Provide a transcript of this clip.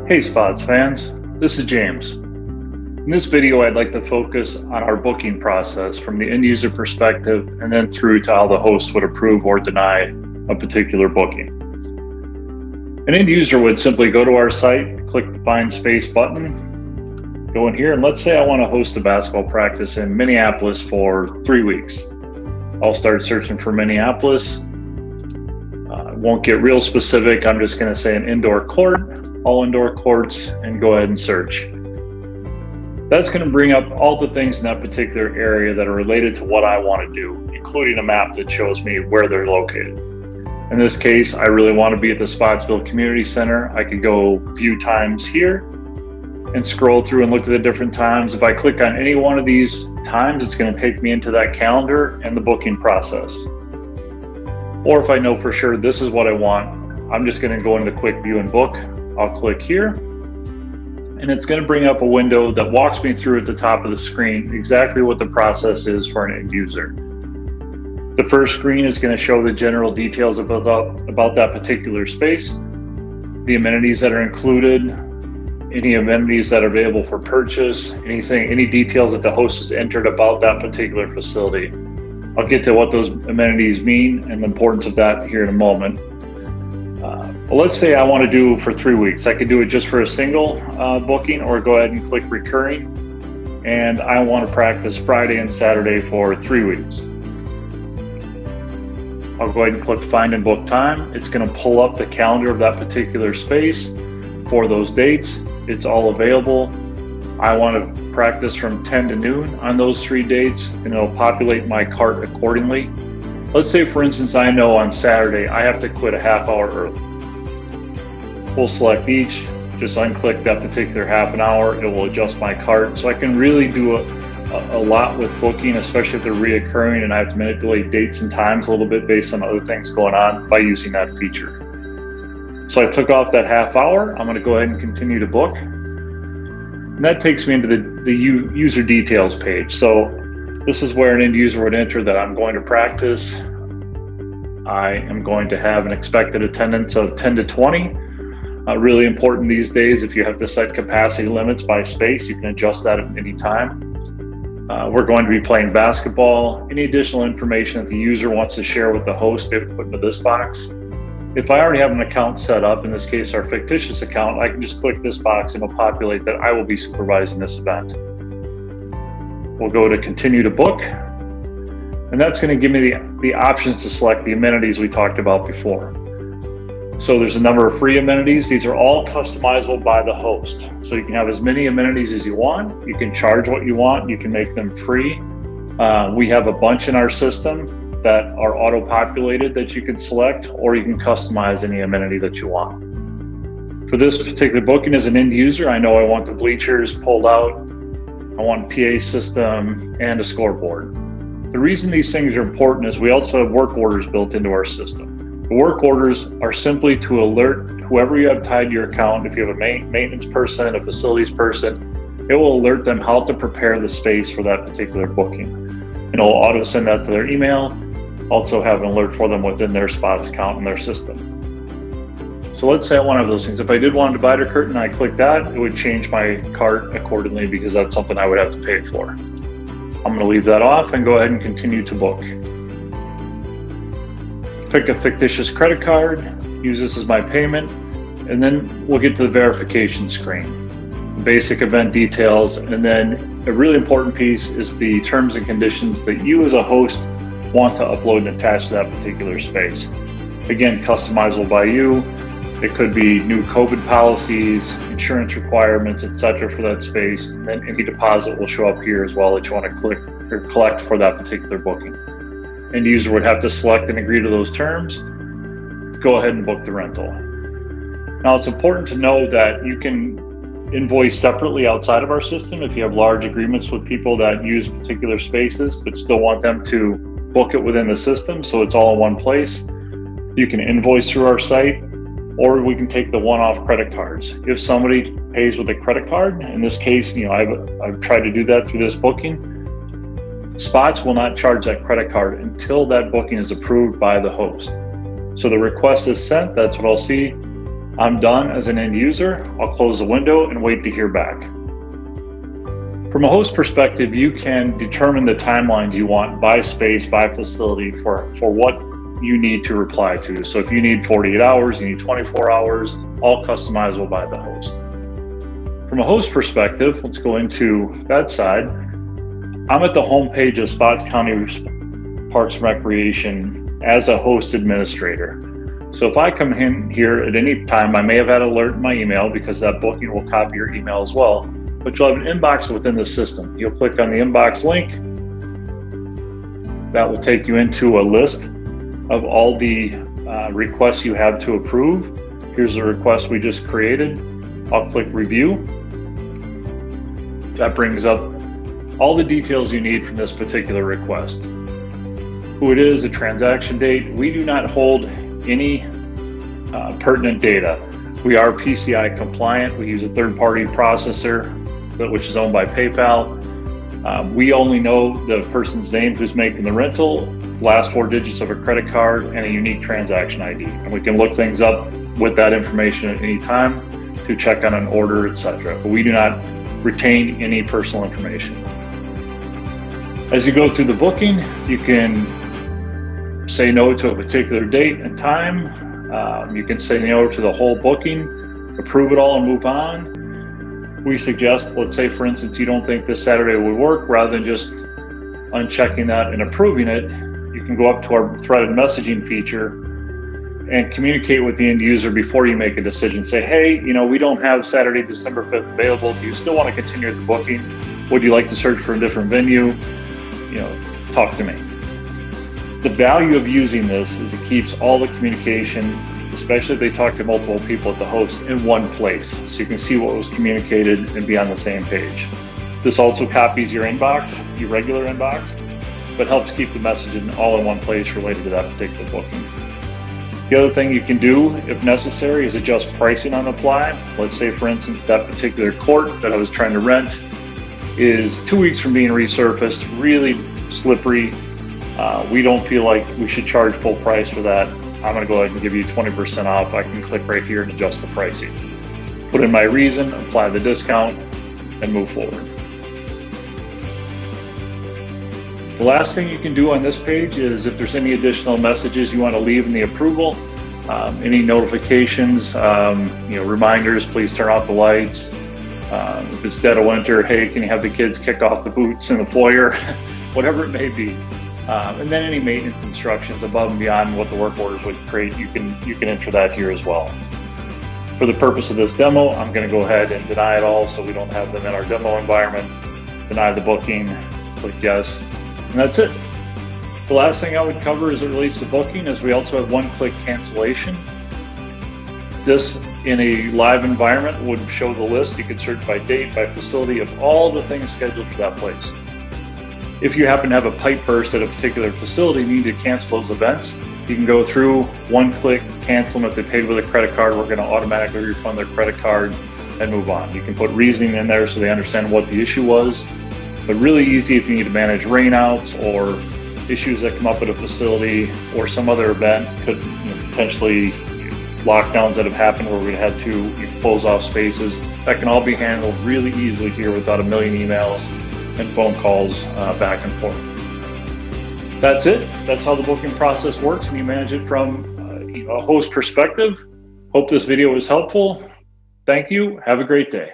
Hey Spotz fans, this is James. In this video, I'd like to focus on our booking process from the end user perspective and then through to how the host would approve or deny a particular booking. An end user would simply go to our site, click the Find Space button, go in here, and let's say I want to host a basketball practice in Minneapolis for 3 weeks. I'll start searching for Minneapolis. Won't get real specific. I'm just going to say an indoor court, all indoor courts, and go ahead and search. That's going to bring up all the things in that particular area that are related to what I want to do, including a map that shows me where they're located. In this case, I really want to be at the Spottsville Community Center. I could go view times here and scroll through and look at the different times. If I click on any one of these times, it's going to take me into that calendar and the booking process. Or if I know for sure this is what I want, I'm just going to go into quick view and book. I'll click here, and it's going to bring up a window that walks me through at the top of the screen exactly what the process is for an end user. The first screen is going to show the general details about that particular space, the amenities that are included, any amenities that are available for purchase, any details that the host has entered about that particular facility. I'll get to what those amenities mean and the importance of that here in a moment. But let's say I want to do for 3 weeks. I could do it just for a single booking, or go ahead and click recurring. And I want to practice Friday and Saturday for 3 weeks. I'll go ahead and click find and book time. It's going to pull up the calendar of that particular space for those dates. It's all available. I want to practice from 10 to noon on those 3 dates, and it'll populate my cart accordingly. Let's say, for instance, I know on Saturday I have to quit a half hour early. We'll select each, just unclick that particular half an hour. It will adjust my cart. So I can really do a lot with booking, especially if they're reoccurring and I have to manipulate dates and times a little bit based on other things going on by using that feature. So I took off that half hour. I'm going to go ahead and continue to book. And that takes me into the user details page. So this is where an end user would enter that I'm going to practice. I am going to have an expected attendance of 10 to 20. Really important these days. If you have to set capacity limits by space, you can adjust that at any time. We're going to be playing basketball. Any additional information that the user wants to share with the host, they would put into this box. If I already have an account set up, in this case our fictitious account, I can just click this box and it'll populate that I will be supervising this event. We'll go to continue to book, and that's going to give me the options to select the amenities we talked about before. So there's a number of free amenities. These are all customizable by the host. So you can have as many amenities as you want. You can charge what you want. You can make them free. We have a bunch in our system that are auto-populated that you can select, or you can customize any amenity that you want. For this particular booking as an end user, I know I want the bleachers pulled out. I want a PA system and a scoreboard. The reason these things are important is we also have work orders built into our system. The work orders are simply to alert whoever you have tied to your account. If you have a maintenance person, a facilities person, it will alert them how to prepare the space for that particular booking. And it'll auto send that to their email, also have an alert for them within their Spotz account in their system. So let's say I want to have those things. If I did want a divider curtain, I click that, it would change my cart accordingly because that's something I would have to pay for. I'm going to leave that off and go ahead and continue to book. Pick a fictitious credit card, use this as my payment, and then we'll get to the verification screen. Basic event details, and then a really important piece is the terms and conditions that you as a host want to upload and attach to that particular space. Again, customizable by you. It could be new COVID policies, insurance requirements, etc. for that space. And then any deposit will show up here as well that you want to click or collect for that particular booking. End user would have to select and agree to those terms. Go ahead and book the rental. Now it's important to know that you can invoice separately outside of our system if you have large agreements with people that use particular spaces but still want them to book it within the system so it's all in one place. You can invoice through our site, or we can take the one-off credit cards. If somebody pays with a credit card, in this case, I've tried to do that through this booking, Spotz will not charge that credit card until that booking is approved by the host. So the request is sent, that's what I'll see. I'm done as an end user. I'll close the window and wait to hear back. From a host perspective, you can determine the timelines you want by space, by facility for what you need to reply to. So if you need 48 hours, you need 24 hours, all customizable by the host. From a host perspective, let's go into that side. I'm at the homepage of Spotz County Parks and Recreation as a host administrator. So if I come in here at any time, I may have had an alert in my email because that booking will copy your email as well, but you'll have an inbox within the system. You'll click on the inbox link. That will take you into a list of all the requests you have to approve. Here's the request we just created. I'll click review. That brings up all the details you need from this particular request. Who it is, the transaction date. We do not hold any pertinent data. We are PCI compliant. We use a third-party processor, which is owned by PayPal. We only know the person's name who's making the rental, last 4 digits of a credit card, and a unique transaction ID. And we can look things up with that information at any time to check on an order, etc. But we do not retain any personal information. As you go through the booking, you can say no to a particular date and time. You can say no to the whole booking, approve it all and move on. We suggest, let's say for instance, you don't think this Saturday would work, rather than just unchecking that and approving it, you can go up to our threaded messaging feature and communicate with the end user before you make a decision. Say, hey, we don't have Saturday, December 5th available. Do you still want to continue the booking? Would you like to search for a different venue? Talk to me. The value of using this is it keeps all the communication, especially if they talk to multiple people at the host, in one place. So you can see what was communicated and be on the same page. This also copies your inbox, your regular inbox, but helps keep the messaging all in one place related to that particular booking. The other thing you can do, if necessary, is adjust pricing on the fly. Let's say, for instance, that particular court that I was trying to rent is 2 weeks from being resurfaced, really slippery. We don't feel like we should charge full price for that. I'm going to go ahead and give you 20% off. I can click right here and adjust the pricing. Put in my reason, apply the discount, and move forward. The last thing you can do on this page is if there's any additional messages you want to leave in the approval, any notifications, reminders, please turn off the lights. If it's dead of winter, hey, can you have the kids kick off the boots in the foyer? Whatever it may be. And then any maintenance instructions above and beyond what the work order would create, you can enter that here as well. For the purpose of this demo, I'm going to go ahead and deny it all so we don't have them in our demo environment. Deny the booking, click yes, and that's it. The last thing I would cover as it relates to booking is we also have one-click cancellation. This, in a live environment, would show the list. You could search by date, by facility, of all the things scheduled for that place. If you happen to have a pipe burst at a particular facility and need to cancel those events, you can go through, one-click, cancel them. If they paid with a credit card, we're going to automatically refund their credit card and move on. You can put reasoning in there so they understand what the issue was, but really easy if you need to manage rainouts or issues that come up at a facility or some other event, could potentially lockdowns that have happened where we had to close off spaces. That can all be handled really easily here without a million emails and phone calls back and forth. That's it. That's how the booking process works, and you manage it from a host perspective. Hope this video was helpful. Thank you. Have a great day.